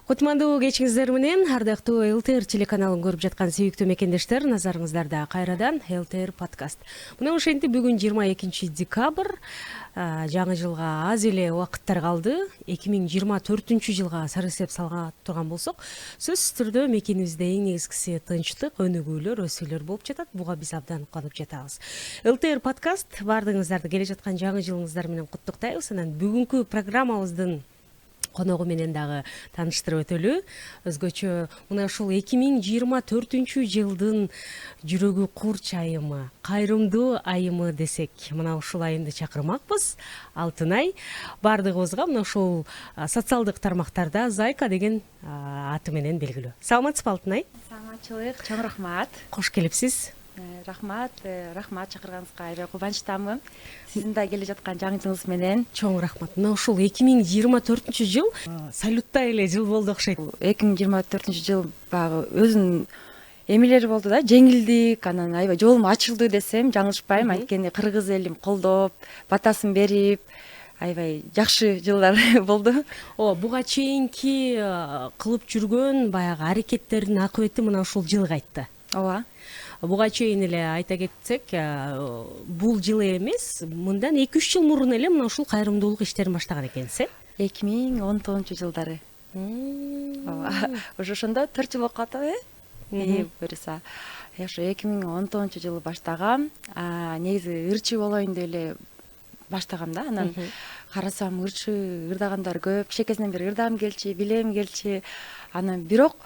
Кутмандуу кечиңиздер менен ардактуу ЛТР телеканалын көрүп жаткан сүйүктүү мекендештер, назарыңыздарда кайрадан ЛТР подкаст. Мына ошентип бүгүн 22 декабрь, жаңы жылга аз эле убакыттар калды. 2024 жылга сары эсеп салга турган болсок, сөзсүз түрдө мекенибизде эң негизгиси тынчтык, өнүгүүлөр, өсүүлөр болуп жатат. Буга биз абдан уканып жатабыз. ЛТР подкаст баардыгыңыздарды келе жаткан жаңы жылыңыздар менен куттуктайбыз. Анан бүгүнкү программабыздын коногу менен дагы тааныштырып өтөлү. Өзгөчө мына ушул 2024 жылдын жүрөгү курч айымы, кайрымдуу айымы десек, мына ушул айымды чакырмакпыз. Алтынай баардыгыбызга мына ушул социалдык тармактарда Зайка деген аты менен белгилүү. Саламатсызбы Алтынай? Саламатчылык, чоң рахмат. Кош келипсиз. Рахмат чакырганыңызга аябай кубанычтамын. Сиздин да келе жаткан жаңы жылыңыз менен. Чоң рахмат. Мына ушул 2024 жыл салюттай эле жыл болду окшойт. 2024 жыл баягы өзүнүн эмелери болду да, жеңилдик, анан аябай жолум ачылды десем жаңылышпайм. Анткени кыргыз элим колдоп, батасын берип, аябай жакшы жылдар болду. Буга чейинки кылып жүргөн баягы аракеттердин акыбети мына ушул жылы кайтты. Ооба. Буга чейин эле айта кетсек, бул жылы эмес, мындан 2-3 жыл мурун эле мына ушул кайрымдуулук иштерин баштаган экенсиз. 2019 жылдары. Ооба. Ошондо 4 жыл болуп калды, буюрса. Ошо 2019 жылы баштагам. Негизи ырчы болоюн деп эле баштагам да. Анан карасам ырдагандар көп. Кичекесинен бери ырдагым келчи, билем келчи. Анан бирок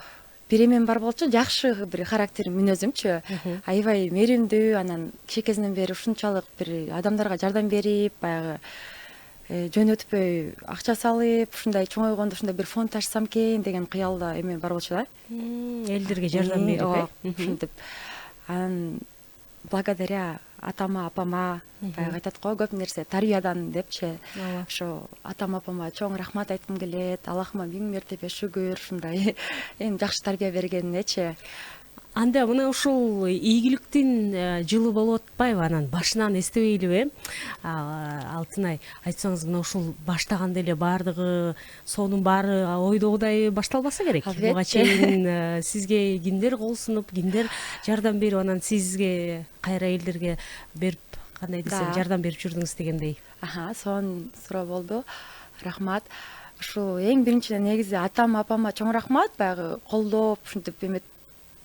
бир эмем бар болчу, жакшы бир характерим, мүнөзүмчү. Аябай мээримдүү, анан кичекесинен бери ушунчалык бир адамдарга жардам берип, баягы жөн өтпөй акча салып, ушундай чоңойгондо ушундай бир фонд ачсам экен деген кыялда эме бар болчу да. Элдерге жардам берип, ушинтип. Анан благодаря атама, апама, баягы айтат го, көп нерсе тарбиядан депчи. Ошо атама, апама чоң рахмат айткым келет. Аллахыма 1000 мертебе шүгүр, ушундай эң жакшы тарбия бергенинечи. Анда мына ушул ийгиликтин жылы болуп атпайбы? Анан башынан эстебейлиби? Алтынай, айтсаңыз, мына ушул баштаганда эле баардыгы, сонун баары ойдогудай башталбаса керек. Буга чейин сизге кимдер кол сунуп, кимдер жардам берип, анан сизге кайра элдерге берип, кандай десем, жардам берип жүрдүңүз дегендей. Сонун суроо болду. Рахмат. Ушул эң биринчиден негизи атам, апама чоң рахмат, баягы колдоп, ушинтип эме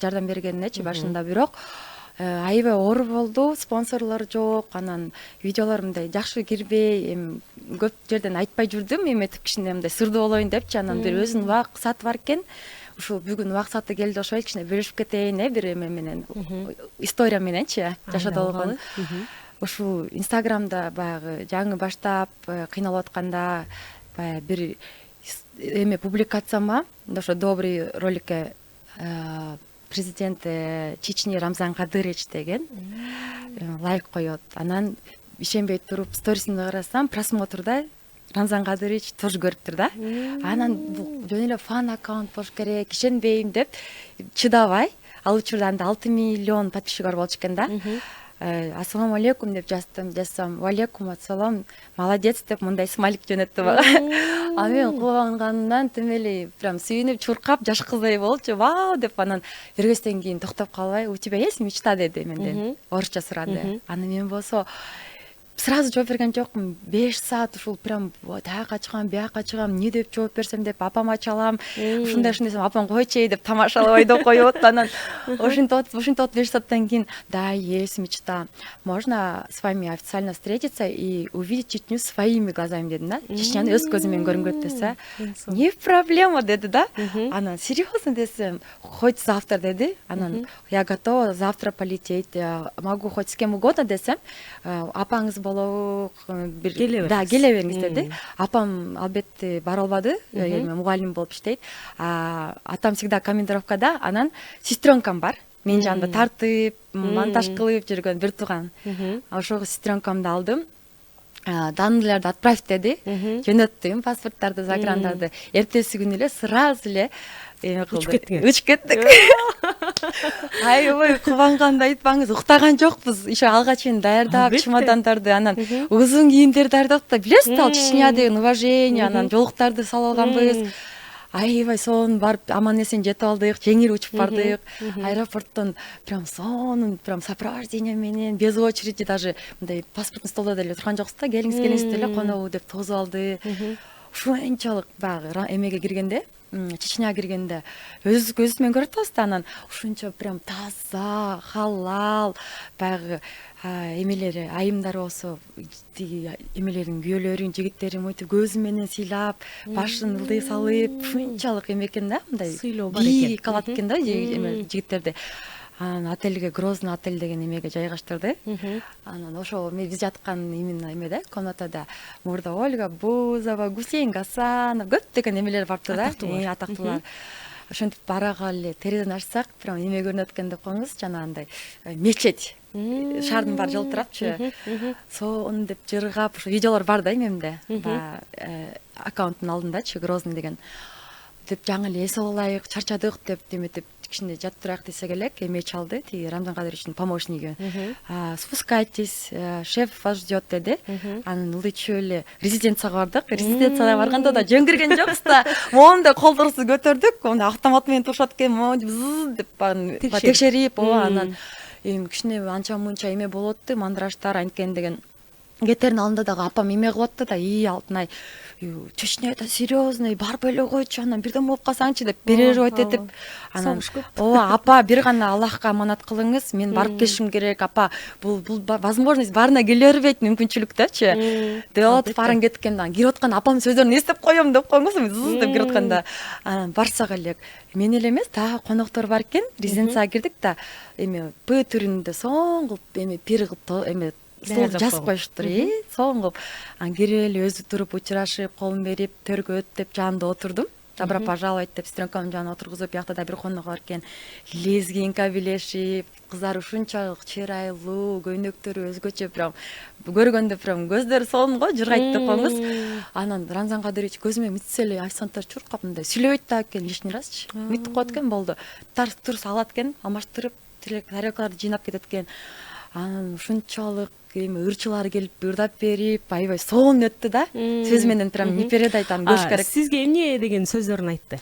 жардам бергенинечи башында. Бирок аябай оор болду, спонсорлор жок, анан видеолор мындай жакшы кирбей, эми көп жерден айтпай жүрдүм, эметип кичине мындай сырдуу болоюн депчи. Анан бир өзүнүн убак сааты бар экен. Ушул бүгүн убак сааты келди, ошол кичине бөлүшүп кетейин, бир эме менен, история мененчи, жашап болгон. Ушул Инстаграмда баягы жаңы баштап кыйналып атканда баягы бир эме публикацияма, ошо добрый роликке президент Чечни Рамзан Кадырович деген лайк коет. Анан ишенбей туруп сторисинде карасам, просмотрда Рамзан Кадырович тоже көрүптүр да. Анан бул жөн эле фан аккаунт болуш керек, ишенбейм деп чыдабай, ал учурда анда 6 миллион подписчик бар болчу экен да. Ассаламу алейкум деп жазсам, алейкум ассалам, молодец деп мындай смайлик жөнөттү бага. Мен кубанганымдан тим эле прям сүйүнүп, чуркап, жаш кыздай болчу. Вау деп, анан бир кезден кийин токтоп калбай, у тебя есть мечта деди менден. Орусча сурады. Анан мен болсо сразу жооп берген жокмун. 5 саат ушул прям таяка чыгам, бияка чыгам, эмне деп жооп берсем деп апама чалам. Ушундай десем, апам койчу деп тамашалап ойдоп коет. Анан ушинтип 5 сааттан кийин, да, есть мечта. Можно с вами официально встретиться и увидеть Чечню своими глазами дедим да. Чечняны өз көзүм менен көргөнгө десе. Не проблема деди да. Анан серьезно десем, хоть завтра деди. Анан я готова завтра полететь. Могу хоть с кем угодно десем. Апаңыз болобу, да, келе бериңиз деди. Апам албетте бара албады, мугалим болуп иштейт. Атам всегда командировкада, анан сестренкам бар. Мен жанымда тартып, монтаж кылып жүргөн бир тууган. Ошого сестренкамды алдым. Данныйларды отправь деди. Жөнөттүм паспорттарды, заграндарды. Эртеси күнү эле сразу эле учуп кеттик. Аябай кубанганды айтпаңыз, уктаган жокпуз. Еще алга чейин даярдап, чемодандарды, анан узун кийимдерди даярдап, билесиз, ал Чечня деген уважение, анан жолуктарды салып алганбыз. аябай сонун барып аман эсен жетип алдык, жеңил учуп бардык. Аэропорттон прям сонун прям сопровождение менен без очереди, даже мындай паспортный столдо деле турган жоксуз да, келиңиз деле конобу деп тосуп алды. Ушунчалык баягы эмеге киргенде, Чечняга киргенде өзүбүз менен көрүп атабыз да, анан ушунча прям таза, халал, баягы эмелери, айымдар болсо тиги эмелердин күйөөлөрүн, жигиттерин мынтип көзү менен сыйлап, башын ылдый салып, ушунчалык эме экен да, мындай сыйлоо бар экен. бийик калат экен да жигиттерди. Анан отельге, Грозный отель деген эмеге жайгаштырды. Анан ошо биз жаткан именно эмеде, комнатада мурда Ольга Бузова, Гусейн Гасанов, көптөгөн эмелер барыптыр да, атактуулар. Ошентип барага эле терезени ачсак, прям эме көрүнөт экен деп коюңуз, жанагындай мечеть. Шаардын баары жылып турапчы. Сонун деп жыргап, ошо видеолор бар да эмемде. Аккаунттун алдындачы, Грозный деген. Деп жаңы эле эс алайык, чарчадык деп деметип кичине жатып турайык десек элек, эме чалды, тиги Рамзан Кадыровичтин помощниги. Спускайтесь, шеф вас ждет деди. Анан ылдычып эле резиденцияга бардык. Резиденцияга барганда да жөн кирген жокпуз да. Моундай колдорубузду көтөрдүк, монда автомат менен турушат экен, деп текшерип, анан кичине анча мынча эме болот да, мандыраштар анткен деген. Кетердин алдында дагы апам эме кылып атты да, Алтынай, Чечня это серьезный, барып эле койчу, анан бирден болуп калсаңчы деп переживать этип, анан апа бир гана Аллахка аманат кылыңыз, мен барып келишим керек, апа, бул возможность баарына келе бербейт, мүмкүнчүлүктөчү деп атып баран кеткенде, анан кирип атканда апамдын сөздөрүн эстеп коем деп коюңуз, мен зыз деп кирип атканда, анан барсак элек мен эле эмес, дагы коноктор бар экен, резиденцияга кирдик да, эме П түрүндө соң кылып эме пир кылып эме стол жазып коюштур, соң кылып. Анан кирип эле өзү туруп учурашып, колун берип, төргө өт деп жанында отурдум. Добро пожаловать деп сестренкамдын жанына отургузуп, биякта да бир конок бар экен. Лезгинка билешип, кыздар ушунчалык чырайлуу, көйнөктөрү өзгөчө, прям көргөндө прям көздөрү сонун го, жыргайт деп коюңуз. Анан Рамзан Кадырович көзүмө мынтсе эле официанттар чуркап мындай сүйлөбөйт да экен лишний разчы. Мынтип коет экен, болду. Тарс-турс алат экен, алмаштырып, тарелкаларды жыйнап кетет экен. Анан ушунчалык эми ырчылар келип ырдап берип, аябай сонун өттү да. Сөз менен прям не передать, аны көрүш керек. Сизге эмне деген сөздөрүн айтты?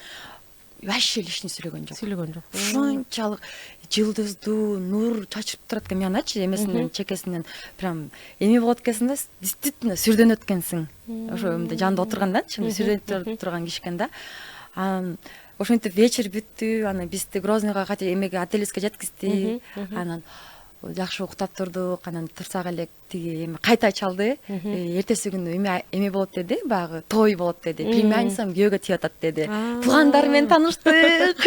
Вообще лишний сүйлөгөн жок. Сүйлөгөн жок. Ушунчалык жылдыздуу нур чачырып турат экен мыяначы, эмесинен, чекесинен прям эме болот экенсиң да, действительно сүрдөнөт экенсиң. Ошо эмде жанында отургандачы, сүрдөнүп турган киши экен да. Анан ошентип вечер бүттү, анан бизди Грозныйга эмеге отелибизге жеткизди. Анан жакшы уктап турдук, анан турсак элек тиги эме кайта чалды. Эртеси күнү эме болот деди, баягы той болот деди. Племянницам күйөөгө тиеп атат деди. Туугандар менен тааныштык.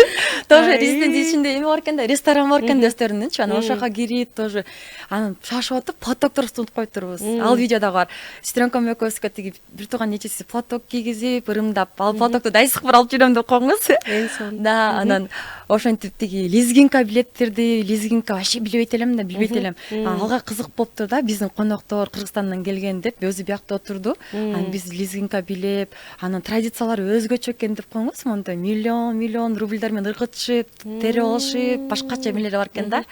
Тоже резиденция ичинде эме бар экен да, ресторан бар экен өздөрүнүнчү. Анан ошока кирип тоже анан шашып атып, платок турусун унутуп койтурбуз. Ал видеодо бар. Сестренкам экөөбүзгө тиги бир тууган нечеси платок кийгизип, ырымдап, ал платокту дайсык бир алып жүрөм деп коюңуз. Да, анан ошентип тиги лезгинка билеттерди, лезгинка вообще билбейт элем да, билбейт элем. Алга кызык болуптур да, биздин коноктор Кыргызстандан келген деп өзү биякта отурду. Анан биз лезгинка билеп, анан традициялары өзгөчө экен деп коюңуз, мондай миллион рубльдар менен ыргытышып, терип алышып, башкача эмелери бар экен да.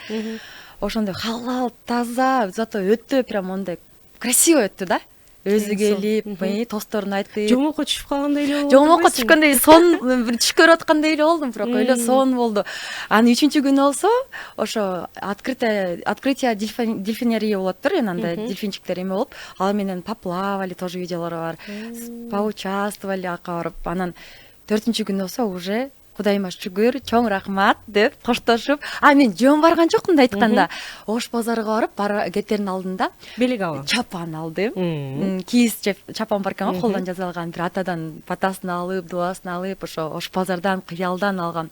Ошондой халал, таза, зато өтө прям мондай красиво өттү да. Өзү келип, тосторун айтып, жомокко түшүп калгандай эле болду. Жомокко түшкөндөй сонун бир түш көрүп аткандай эле болдум, бирок эле сонун болду. Анан 3-күнү болсо, ошо открытие дельфинерии болоттур, анда дельфинчиктер эме болуп, алар менен поплавали, тоже видеолор бар. Поучаствовали ака барып, анан 4-күнү болсо уже Кудайыма шүгүр, чоң рахмат деп коштошуп, мен жөн барган жокмун да айтканда. Ош базарга барып, кетердин алдында белек алып, чапан алдым. Кийиз чапан бар экен, колдон жасалган, бир атадан батасын алып, дуасын алып, ошо Ош базардан, кыялдан алгам.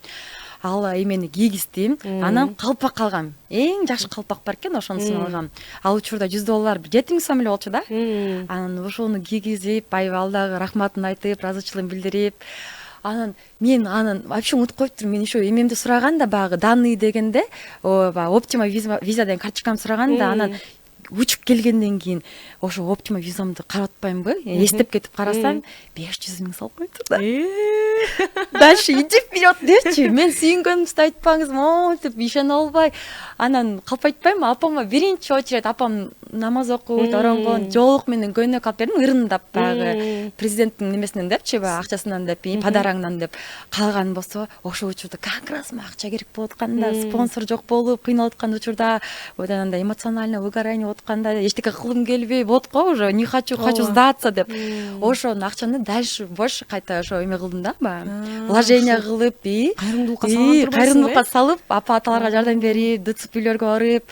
Ал эмени кийгиздим, анан калпак алгам. Эң жакшы калпак бар экен, ошонусун алгам. Ал учурда $100 7 сом эле болчу да. Анан ошону кийгизип, аябай Аллага рахматын айтып, ыраазычылыгын билдирип, анан мен вообще унутуп коюптурмун. Мен еще эмемди сураган да, баягы данный дегенде, Optima виза деген карточкамды сураган да, анан учуп келгенден кийин ошо Optima визамды карап атпаймынбы? Эстеп кетип карасам, 500 000 салып коюптур да. Дальше иди вперед депчи. Мен сүйүнгөнүмдү айтпаңыз, деп ишене албай. Анан калп айтпайм, апама биринчи очередь апам намаз окуп оронгон жоолук менен көйнөк алып бердим ырындап баягы президенттин немесинен депчи баягы акчасынан деп подарагынан деп. Калган болсо ошол учурда как раз акча керек болуп атканда, спонсор жок болуп кыйналып аткан учурда одан андай эмоционально выгорание болуп атканда эчтеке кылгым келбей болот го уже не хочу сдаться деп. Ошол акчаны дальше больше кайта ошо эме кылдым да, баягы вложение кылып, кайрымдуулукка салып, апа аталарга жардам берип, ДЦПлерге барып,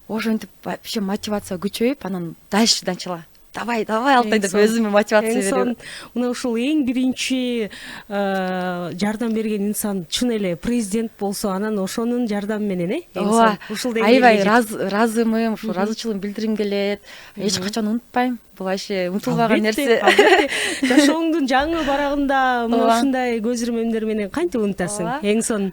ошентип вообще мотивация күчөйүп, анан дальше начала. Давай Алтай деп өзүмө мотивация берип. Мына ушул эң биринчи жардам берген инсан чын эле президент болсо, анан ошонун жардамы менен ушул аябай ыраазымын, ушул ыраазычылыгымды билдиргим келет. Эч качан унутпайм. Бул вообще унутулбаган нерсе. Жашооңдун жаңы барагында мына ушундай көз ирмемдер менен кантип унутасың? Эң сонун.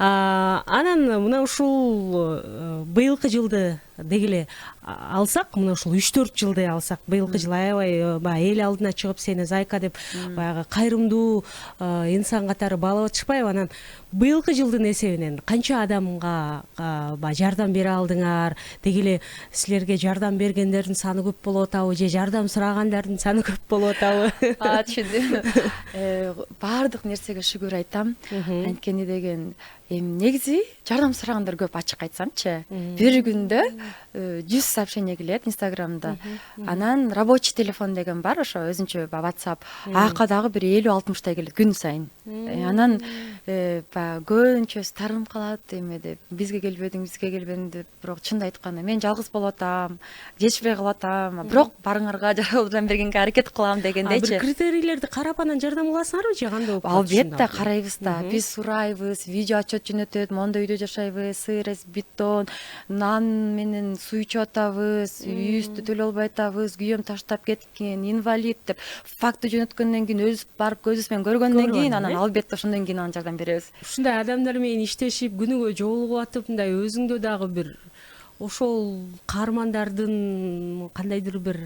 Анан мына ушул быйылкы жылды дегеле алсак, мына ушул 3-4 жылды алсак, быйылкы жыл аябай баягы эл алдына чыгып сени Зайка деп баягы кайрымдуу инсан катары баалап атышпайбы? Анан быйылкы жылдын эсебинен канча адамга жардам бере алдыңар? Дегеле силерге жардам бергендердин саны көп болуп атабы же жардам сурагандардын саны көп болуп атабы? Түшүндүм. Баардык нерсеге шүгүр айтам. Анткени деген негизи жардам сурагандар көп, ачык айтсамчы. Бир күндө 100 сообщение келет Инстаграмда. Анан рабочий телефон деген бар, ошо өзүнчө WhatsApp. Ака дагы бир 50-60 келет күн сайын. Анан көбүнчөсү тарым калат эмеде. Бизге келбедиң деп, бирок чынды айтканда мен жалгыз болуп атам, жетишпей калып атам. Бирок барыңарга жардам бергенге аракет кылам дегендейчи. Бир критерийлерди карап анан жардам кыласыңарбы же кандай болуп атат? Албетте карайбыз да. Биз сурайбыз, видео отчет жөнөтөт, мондой үйдө жашайбыз, сырес, бетон, нан менен суу ичип атабыз, үйүбүздү төлөй албай атабыз, күйөөм таштап кеткен, инвалид деп факты жөнөткөндөн кийин өзүбүз барып көзүбүз менен көргөндөн кийин анан албетте ошондон кийин анан жардам беребиз. Ушундай адамдар менен иштешип, күнүгө жолугуп атып, мындай өзүңдө дагы бир ошол каармандардын кандайдыр бир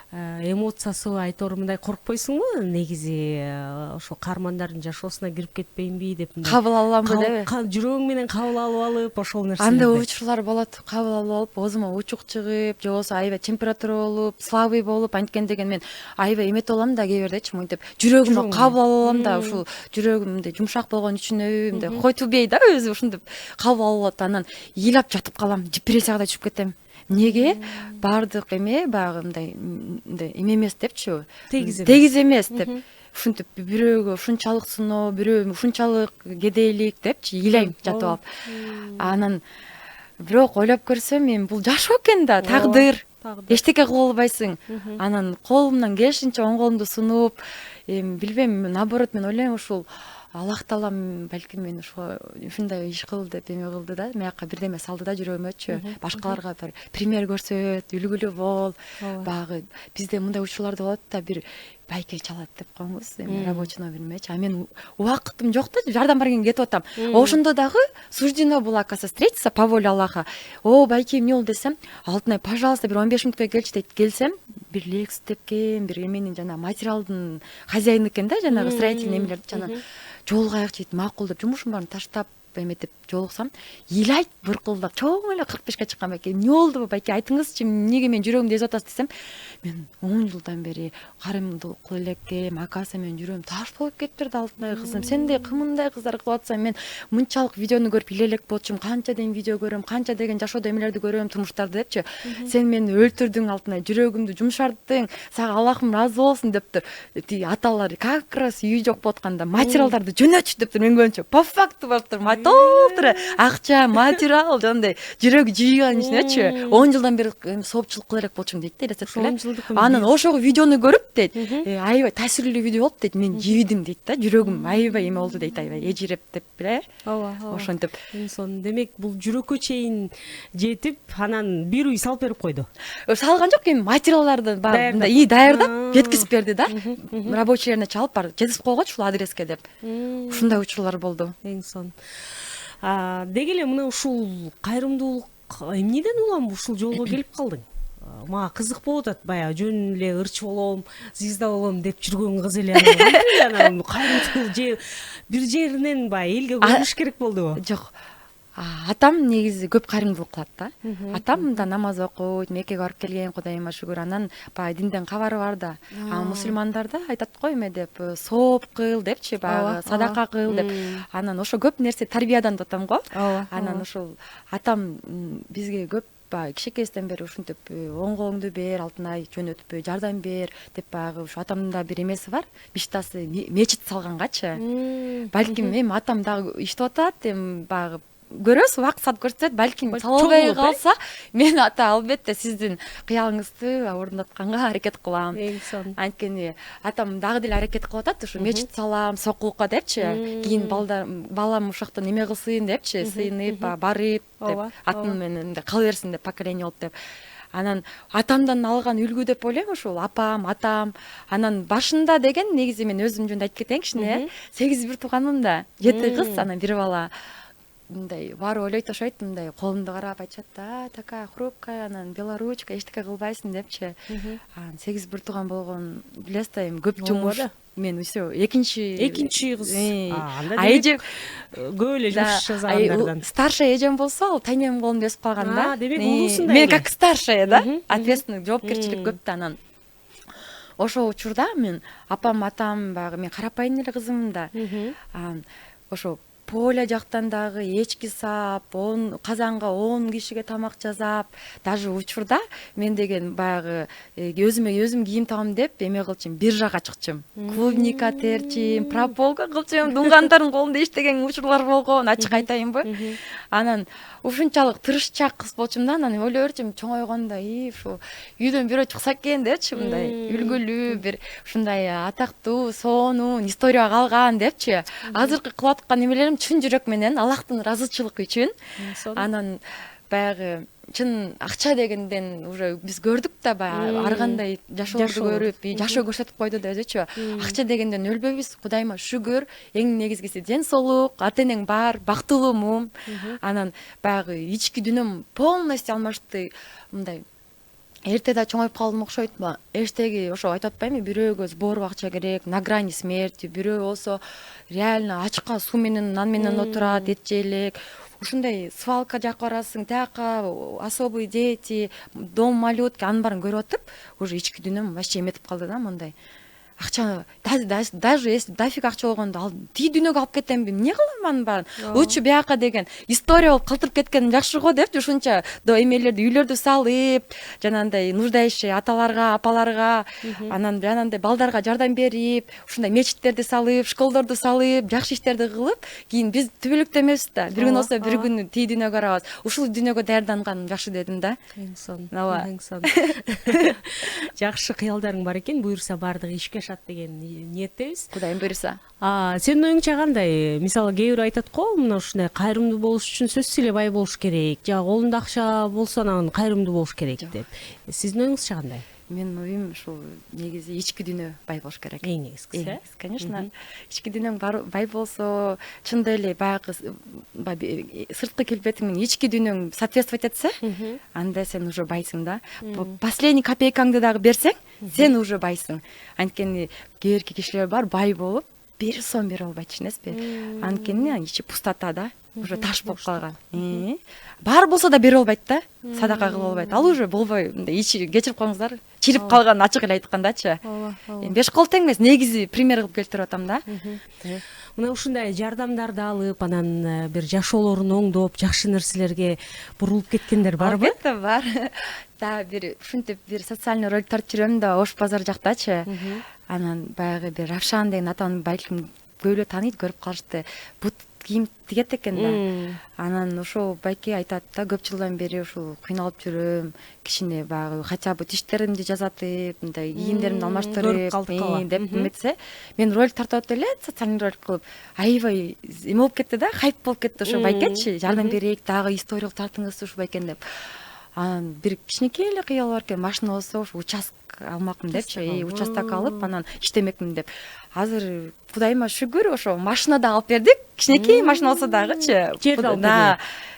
эмоциясы айтор мындай коркпойсуңбу? Негизи ошо каармандардын жашоосуна кирип кетпейинби деп мындай кабыл аламбы деби? Жүрөгүң менен кабыл алып ошол нерсени. Андай учурлар болот, кабыл алып, оозума учук чыгып, же болбосо аябай температура болуп, слабый болуп, анткен деген мен аябай эметип алам да кээ бирдечи, монтип жүрөгүмө кабыл ала алам да, ушул жүрөгүмдө жумшак болгон үчүнбү, мындай кой тубей да өзү ушинтип кабыл алып, анан ыйлап жатып калам, депрессияга түшүп кетем. Неге? Бардык эме баягы мындай эме эмес депчи, тегиз эмес деп. Ушинтип бирөөгө ушунчалык сыноо, бирөө ушунчалык кедейлик депчи ыйлайм жатып алып. Анан бирок ойлоп көрсөм, мен бул жашоо экен да, тагдыр. Эчтеке кыла албайсың. Анан колумдан келишинче оң колумду сунуп, билбейм, наоборот мен ойлойм ушул Аллах Таалам балким мен ушундай иш кыл деп эме кылды да, маяка бирдеме салды да жүрөгүмөчү. Башкаларга бир пример көрсөт, үлгүлүү бол. Багы бизде мындай учурларда болот да, бир байке чалат деп коңуз, эми рабочий номеримечи. А мен убакытым жок да, жардам берген кетип атам. Ошондо дагы суждено было, оказывается, встретиться по воле Аллаха. О, байке эмне болду десем, Алтынай, пожалуйста, бир 15 мүнөткө келчи дейт. Келсем, бир лекс тепкен, бир эменин жана материалдын хозяины экен да, жанагы строительный эмелерди жана жолугайык дейт, макул деп жумушум барын таштап эметип жолуксам, ыйлайт буркулдап, чоң эле 45ке чыккан байке. Эмне болду байке, айтыңызчы, эмнеге мен жүрөгүмдү эзип атасыз десем, мен 10 жылдан бери карымдуу кыл элекем, акасы менен жүрөм таш болуп кетиптир да, Алтынай кызым. Сендей кымындай кыздар кылып атсам, мен мынчалык видеону көрүп илелек болчумун, канча деген видео көрөм, канча деген жашоодо эмелерди көрөм, турмуштарды депчи. Сен мени өлтүрдүң, Алтынай, жүрөгүмдү жумшарттың, сага Аллахым ыраазы болсун дептир. Аталар как раз үй жок болуп атканда материалдарды жөнөтчү дептир, мен көбүнчө по факту болуптур. Толтура акча, материал, жандай жүрөк жыйган ичинечи 10 жылдан бери соопчулук кыла элек болчумун дейт да, элестетип эле. Анан ошого видеону көрүп дейт, аябай таасирлүү видео болуп дейт, мен жибидим дейт да, жүрөгүм аябай эме болду дейт, аябай эжирип деп эле. Ошентип. Сон демек бул жүрөккө чейин жетип, анан бир үй салып берип койду. Салган жок, эми материалдарды мындай даярдап жеткизип берди да. Рабочийлерине чалып бар, жеткизип койгочу ушул адреске деп. Ушундай учурлар болду. Эң сон. Деги эле мына ушул кайрымдуулук эмнеден улам ушул жолго келип калдың? Мага кызык болуп атат, баягы жөн эле ырчы болом, звезда болом деп жүргөн кыз эле анан кайрымдуулук же бир жеринен баягы элге көрүнүш керек болдубу? Жок. атам негизи көп кайрымдуулук кылат да. Атам да намаз окуйт, Меккеге барып келген, Кудайыма шүгүр. Анан баягы динден кабары бар да. Мусулмандарда айтат го эме деп сооп кыл депчи, баягы садака кыл деп. Анан ошо көп нерсе тарбиядан деп атам го. Анан ошол атам бизге көп баягы кичинекейибизден бери ушинтип оң колуңду бер, алтынай жөнөтпөй, жардам бер деп баягы ушу атамдын да бир эмеси бар. Мечтасы мечит салгангачы. Балким эми атам дагы иштеп атат, эми баягы көрөбүз, убакыт саат көрсөтөт, балким сала албай калса, мен ата албетте сиздин кыялыңызды орундатканга аракет кылам. Анткени атам дагы деле аракет кылып атат, ушу мечит салам, сокулукка депчи. Кийин балам ушакта неме кылсын депчи, сыйынып, барып деп, атын менен кала берсин деп, поколение болуп деп. Анан атамдан алган үлгү деп ойлойм ушул апам, атам. Анан башында деген негизи мен өзүм жөнүндө айтып кетейин кичине. 8 бир тууганмын да, 7 кыз, анан бир бала. Мындай баары ойлойт ошойт, мындай колумду карап айтышат да, такая хрупкая, анан белоручка, эчтеке кылбайсың депчи. 8 бир тууган болгон билесиз да, эми көп жумуш. Мен все экинчи кыз. Эже көп эле жумуш жасагандардан. Старшая эжем болсо, ал тайнемдин колунда өсүп калган да. Демек улуусундай. Мен как старшая да, ответственный, жоопкерчилик көп да. Анан ошол учурда мен апам, атам баягы мен карапайым эле кызымын да. Ошо Поля жактан дагы эчки саап, казанга 10 кишиге тамак жасап, даже учурда мен деген баягы өзүм кийим табам деп эме кылчумун, биржага чыкчумун. Клубника терчим, прополка кылчумун, дунгандардын колунда иштеген учурлар болгон, ачык айтайынбы. Анан ушунчалык тырышчаак кыз болчумун да, анан ойлой берчүмүн, чоңойгондо ушу үйдөн бирөө чыкса экен депчи, мындай үлгүлүү, бир ушундай атактуу, сонун, историяга калган депчи. Азыркы кылып аткан эмелерим чын жүрөк менен, Аллахтын ыраазычылыгы үчүн. Анан баягы чын акча дегенден уже биз көрдүк да, баягы ар кандай жашоолорду көрүп, жашоо көрсөтүп койду да өзүчө. Акча дегенден өлбөйбүз, Кудайыма шүгүр. Эң негизгиси ден соолук, ата энең бар, бактылуумун. Анан баягы ички дүйнөм полностью алмашты. Мындай эрте да чоңоюп калдым окшойт. Эштеги ошо айтып атпаймынбы, бирөөгө сбор акча керек, на грани смерти, бирөө болсо реально ачка суу менен, нан менен отурат, эт жээлек. Ушундай свалка жакка барасың, тияка особые дети, дом малютки, анын баарын көрүп атып, уже ички дүйнөм вообще эметип калды да, мындай. Акча даже если дофига акча болгондо ал тиги дүйнөгө алып кетемби, эмне кылам анын баарын? Лучше бияка деген история болуп калтырып кеткен жакшы го деп, ушунча эмелерди, үйлөрдү салып, жанагындай нуждающий аталарга, апаларга, анан жанагындай балдарга жардам берип, ушундай мечиттерди салып, школдорду салып, жакшы иштерди кылып, кийин биз түбөлүктүү эмеспиз да. Бир күн болсо бир күн тиги дүйнөгө барабыз. Ушул дүйнөгө даярданганым жакшы дедим да. Жакшы кыялдарың бар экен, буюрса баардыгы ишке деген ниеттебиз. Кудайым буйруса. Сенин оюңча кандай? Мисалы кээ бир айтат го, мына ушундай кайрымдуу болуш үчүн сөзсүз эле бай болуш керек, же колунда акча болсо анан кайрымдуу болуш керек деп. Сиздин оюңузча кандай? Менин оюм ушул негизи ички дүйнө бай болуш керек. Эң негизгиси, конечно. Ички дүйнөң бай болсо, чындап эле баягы сырткы келбетиңин ички дүйнөң соответствовать этсе, анда сен уже байсың да. Последний копейкаңды дагы берсең, сен уже байсың. Анткени кээ бирки кишилер бар, бай болуп, 1 сом бере албайт, түшүнөсүзбү? Анткени ичи пустота да, уже таш болуп калган. Бар болсо да бере албайт да, садака кыла албайт. Ал уже болбой, ичи кечирип коюңуздар, чирип калган, ачык эле айткандачы. 5 кол тең эмес, негизи пример кылып келтирип атам да. Мына ушундай жардамдарды алып, анан бир жашоолорун оңдоп, жакшы нерселерге бурулуп кеткендер барбы? Албетте бар. Да, бир ушинтип бир социальный ролик тартып жүрөм да, Ош базар жактачы. Анан баягы бир Равшан деген атаны балким көбүлө тааныйт, көрүп калышты. Бут кийим тигет экен да. Анан ошол байке айтат да, көп жылдан бери ушул кыйналып жүрөм, кичине баягы хотя бы тиштеримди жазатып, мындай кийимдеримди алмаштырып деп эметсе, мен ролик тартып атып эле, социальный ролик кылып, аябай эме болуп кетти да, хайп болуп кетти ошо байкечи, жардам берейик, дагы история кылып тартыңыз ушу байкен деп. Анан бир кичинекей эле кыял бар экен, машина болсо ушу участок алмакмын депчи, участок алып, анан иштемекмин деп. Азыр Кудайыма шүгүр, ошо машина да алып бердик, кичинекей машина болсо дагычы.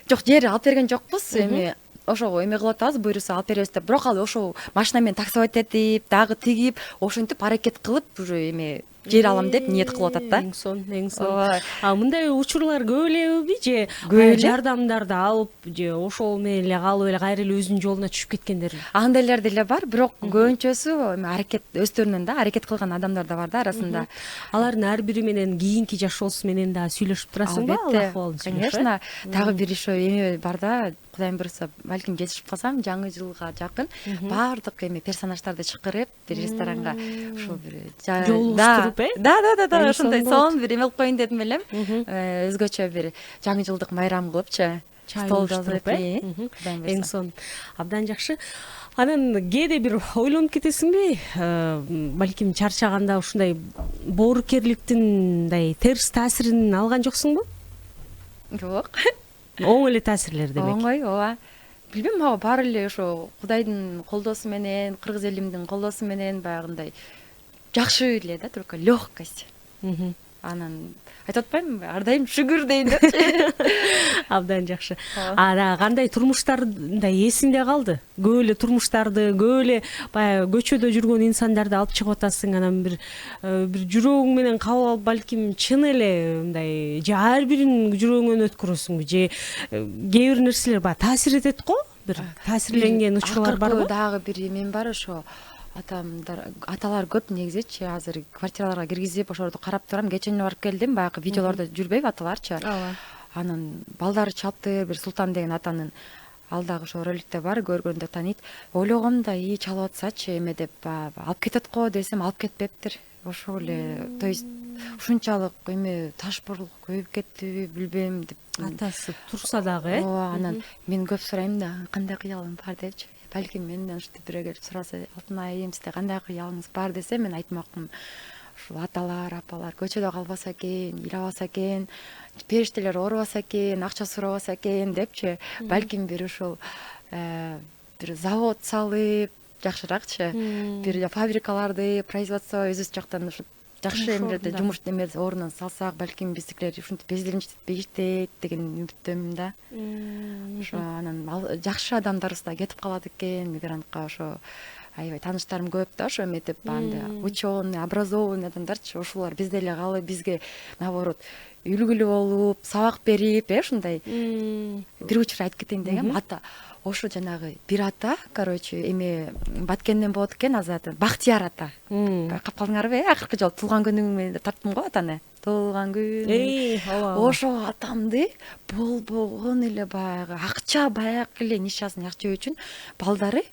Жок, жер алып берген жокпуз, эми ошого эме кылып атабыз, буйруса алып беребиз деп. Бирок ал ошол машина менен таксовать этип, дагы тигип, ошентип аракет кылып, уже эме жер алам деп ниет кылып атат да. Эң сонун. Ооба. Мындай учурлар көп элеби же Көп эле. жардамдарды алып же ошол менен эле калып эле кайра эле өзүнүн жолуна түшүп кеткендер? Андайлар деле бар, бирок көбүнчөсү эми аракет өздөрүнөн да аракет кылган адамдар да бар да арасында. Алардын ар бири менен кийинки жашоосу менен да сүйлөшүп турасыңбы? Алла кабыл сүйлөшүп? Конечно. Дагы бир еще эме бар да, Кудайым буйруса, балким жетишип калсам, жаңы жылга жакын баардык эме персонаждарды чакырып бир ресторанга ушул бир жолугуштуруп, да, ошондой болот. сонун бир эме кылып коеюн дедим элем. Өзгөчө бир жаңы жылдык майрам кылыпчы. Стол жазып, Кудайым Эң буйруса. сонун. Абдан жакшы. Анан кээде бир ойлонуп кетесиңби? Балким чарчаганда ушундай боорукерликтин мындай терс таасирин алган жоксуңбу? Жок. Оң эле таасирлер демек. Оңой, ооба. Билбейм, мага баары эле ошо Кудайдын колдоосу менен, кыргыз элимдин колдоосу менен баягындай жакшы эле да, только лёгкость. Анан айтып атпаймынбы, ар дайым шүгүр дейм депчи. Абдан жакшы. Кандай турмуштар мындай эсиңде калды? Көп эле турмуштарды, көп эле баягы көчөдө жүргөн инсандарды алып чыгып атасың, анан бир жүрөгүң менен кабыл алып, балким чын эле мындай же ар бирин жүрөгүңөн өткөрөсүңбү, же кээ бир нерселер баягы таасир этет го? Бир таасирленген учурлар барбы? Дагы бир эмем бар, ошо аталар көп негизичи, азыр квартираларга киргизип ошолорду карап турам. Кечене барып келдим, баягы видеолордо жүрбөйбү аталарчы. Ооба. Анан балдары чалыптыр, бир Султан деген атанын, ал дагы ошо роликте бар, көргөндө тааныйт. Ойлогом да, чалып атсачы эме деп алып кетет го десем, алып кетпептир. Ошол эле, то есть ушунчалык эме ташпурлук көбөйүп кеттиби, билбейм деп. Атасы турса дагы, Ооба, анан мен көп сурайм да, кандай кыялың бар депчи. Балким менден ушинтип бирөө келип сураса, Алтын айым, сизде кандай кыялыңыз бар десе, мен айтмакмын. Ушул аталар, апалар көчөдө калбаса экен, ыйлабаса экен, периштелер оорубаса экен, акча сурабаса экен депчи. Балким бир ушул бир завод салып, жакшыраакчы, бир фабрикаларды, производство өзүбүз жактан ушу жакшы эмелерди жумуш ордуна салсак, балким биздикилер ушинтип бездиринчтеп иштейт деген үмүттөмүн да. Ошо анан жакшы адамдарыбыз да кетип калат экен мигрантка. Ошо аябай тааныштарым көп да, ошо эметип анда ученый, образованный адамдарчы, ошолор бизде эле калып, бизге наоборот үлгүлүү болуп, сабак берип, ушундай. Бир учур айтып кетейин дегем, ошо жанагы бир ата, короче, эме Баткенден болот экен, азаты Бактияр ата. Байкап калдыңарбы? Акыркы жолу туулган күнүмө тарттым го атаны. Туулган күн. Ошо атамды болбогон эле баягы акча, баягы эле нишасын акча үчүн балдары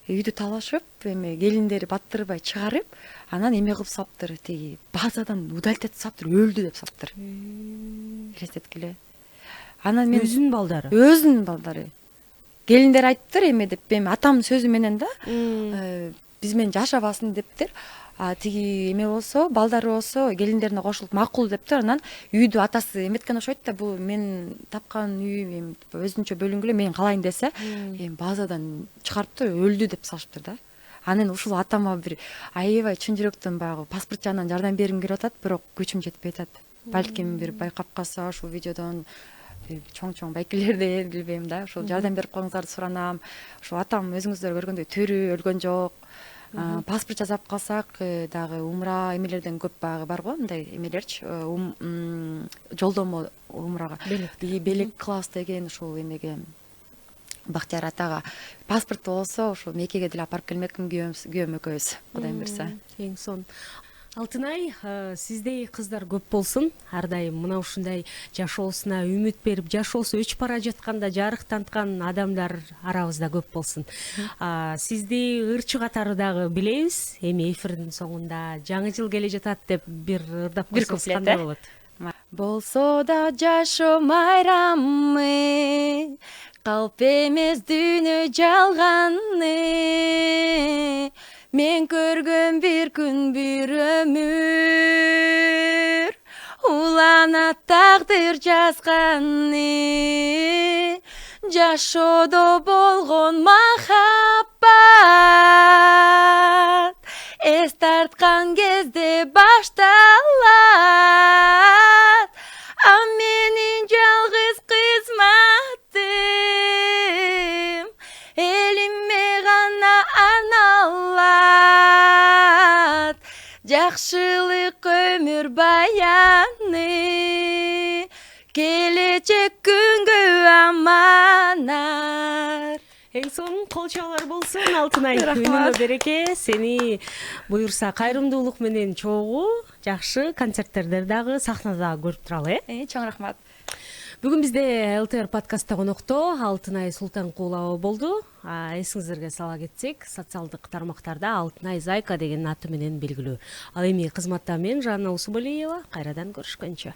үйдү талашып, эме келиндери баттырбай чыгарып, анан эме кылып салыптыр, тиги базадан удалить этип салыптыр, өлдү деп салыптыр. Элестеткиле. Анан мен өзүнүн балдары. Келиндер айтыптыр эме деп, эми атамдын сөзү менен да, биз менен жашабасын дептир. Тиги эме болсо, балдары болсо, келиндерине кошулуп макул дептир. Анан үйдү атасы эметкен окшойт да, бул мен тапкан үй өзүнчө бөлүнгүлө, мен калайын десе, базадан чыгарыптыр, өлдү деп салышыптыр да. Анан ушул атама бир аябай чын жүрөктөн баягы паспорт жагынан жардам бергим келип атат, бирок күчүм жетпей атат. Балким бир байкап калса ушул видеодон чоң байкелерден билбейм да, ошол жардам берип коюңуздарды суранам. Ошо атам өзүңүздөр көргөндөй тирүү, өлгөн жок. Паспорт жасап калсак дагы умра эмелерден көп багы бар го, мындай эмелерчи, жолдомо умрага белек кылабыз деген ушул эмеге Бактияр атага паспорт болсо ошо Меккеге деле апарып келмекмин, күйөөм экөөбүз, Кудайым буйруса. Эң сонун. Алтынай, сиздей кыздар көп болсун. Ар дайым мына ушундай жашоосуна үмүт берип, жашоосу өчүп бара жатканда жарыктанткан адамдар арабызда көп болсун. Сизди ырчы катары дагы билебиз. Эми эфирдин соңунда жаңы жыл келе жатат деп бир ырдап койсоңуз кандай болот? Болсо да жашоо майрамы, калп эмес дүйнө жалганы. Мен көргөн бир күн бир өмүр, уланат тагдыр жазганы. Жашоодо болгон махаббат эс тарткан кезде башталат. А менин жалгыз кызматым элиме гана арналат. жакшылык өмүр баяны, келечек күнгө аманат. Эң сонун кол чабуулар болсун Алтынай. Рахмат. Күнүңө береке. Сени буюрса кайрымдуулук менен чогуу жакшы концерттерде дагы сахнада көрүп туралы. Чоң рахмат. Бүгүн бизде ЛТР подкастта конокто Алтынай Султанкулова болду. Эсиңиздерге сала кетсек, социалдык тармактарда Алтынай Зайка деген аты менен белгилүү. Ал эми кызматта мен Жанна Усубалиева. Кайрадан көрүшкөнчө.